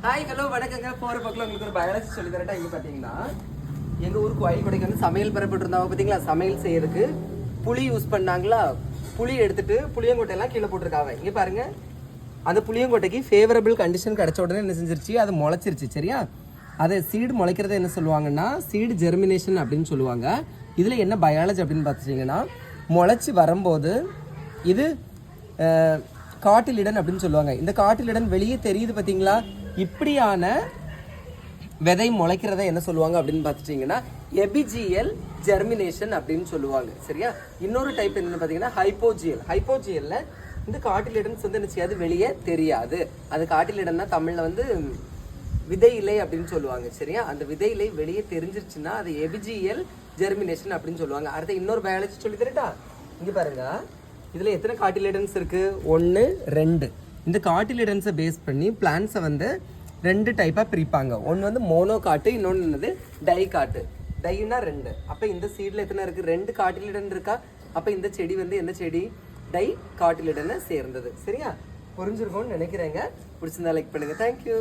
Hi hello வணக்கங்க. போகிற பக்கம் உங்களுக்கு ஒரு பயாலஜி சொல்லி தரட்டா. இங்கே பார்த்தீங்கன்னா எங்கள் ஊர் கோயில் கொடைக்கு வந்து சமையல் பெறப்பட்டு இருந்தாங்க பார்த்தீங்களா. சமையல் செய்யறதுக்கு புளி யூஸ் பண்ணாங்களா. புளி எடுத்துட்டு புளியங்கொட்டையெல்லாம் கீழே போட்டிருக்காங்க. இங்கே பாருங்க, அந்த புளியங்கொட்டைக்கு ஃபேவரபிள் கண்டிஷன் கிடைச்ச உடனே என்ன செஞ்சிருச்சு, அது முளைச்சிருச்சு. சரியா, அதை சீடு முளைக்கிறத என்ன சொல்லுவாங்கன்னா சீடு ஜெர்மினேஷன் அப்படின்னு சொல்லுவாங்க. இதில் என்ன பயாலஜி அப்படின்னு பார்த்துட்டிங்கன்னா, முளைச்சி வரும்போது இது காட்டிலிடன் அப்படின்னு சொல்லுவாங்க. இந்த காட்டிலிடன் வெளியே தெரியுது பார்த்தீங்களா. இப்படியான விதை முளைக்கிறத என்ன சொல்லுவாங்க அப்படின்னு பார்த்துட்டிங்கன்னா எபிஜியல் ஜெர்மினேஷன் அப்படின்னு சொல்லுவாங்க. சரியா, இன்னொரு டைப் என்னன்னு பார்த்தீங்கன்னா ஹைப்போஜியல். ஹைப்போஜியல்ல இந்த காட்டிலிடன்ஸ் வந்து என்ன செய்யாது, வெளியே தெரியாது. அது காட்டிலிடன்னா தமிழில் வந்து விதை இலை அப்படின்னு சொல்லுவாங்க. சரியா, அந்த விதை இலை வெளியே தெரிஞ்சிருச்சுன்னா அது எபிஜியல் ஜெர்மினேஷன் அப்படின்னு சொல்லுவாங்க. அடுத்த இன்னொரு பயாலஜி சொல்லி தரட்டா. இங்கே பாருங்க, இதில் எத்தனை காட்டிலிடன்ஸ் இருக்கு? 1 2. இந்த காட்டிலிடன்ஸை பேஸ் பண்ணி பிளான்ஸை வந்து 2 டைப்பாக பிரிப்பாங்க. ஒன்று வந்து மோனோ காட்டு, இன்னொன்று என்னது டை காட்டு. டைனா 2. அப்போ இந்த சீடில் எத்தனை இருக்குது? 2 காட்டிலிடன் இருக்கா. அப்போ இந்த செடி வந்து என்ன செடி? டை காட்டிலிடனை சேர்ந்தது. சரியா, புரிஞ்சிருக்கும்னு நினைக்கிறேங்க. பிடிச்சிருந்தா லைக் பண்ணுங்கள். தேங்க்யூ.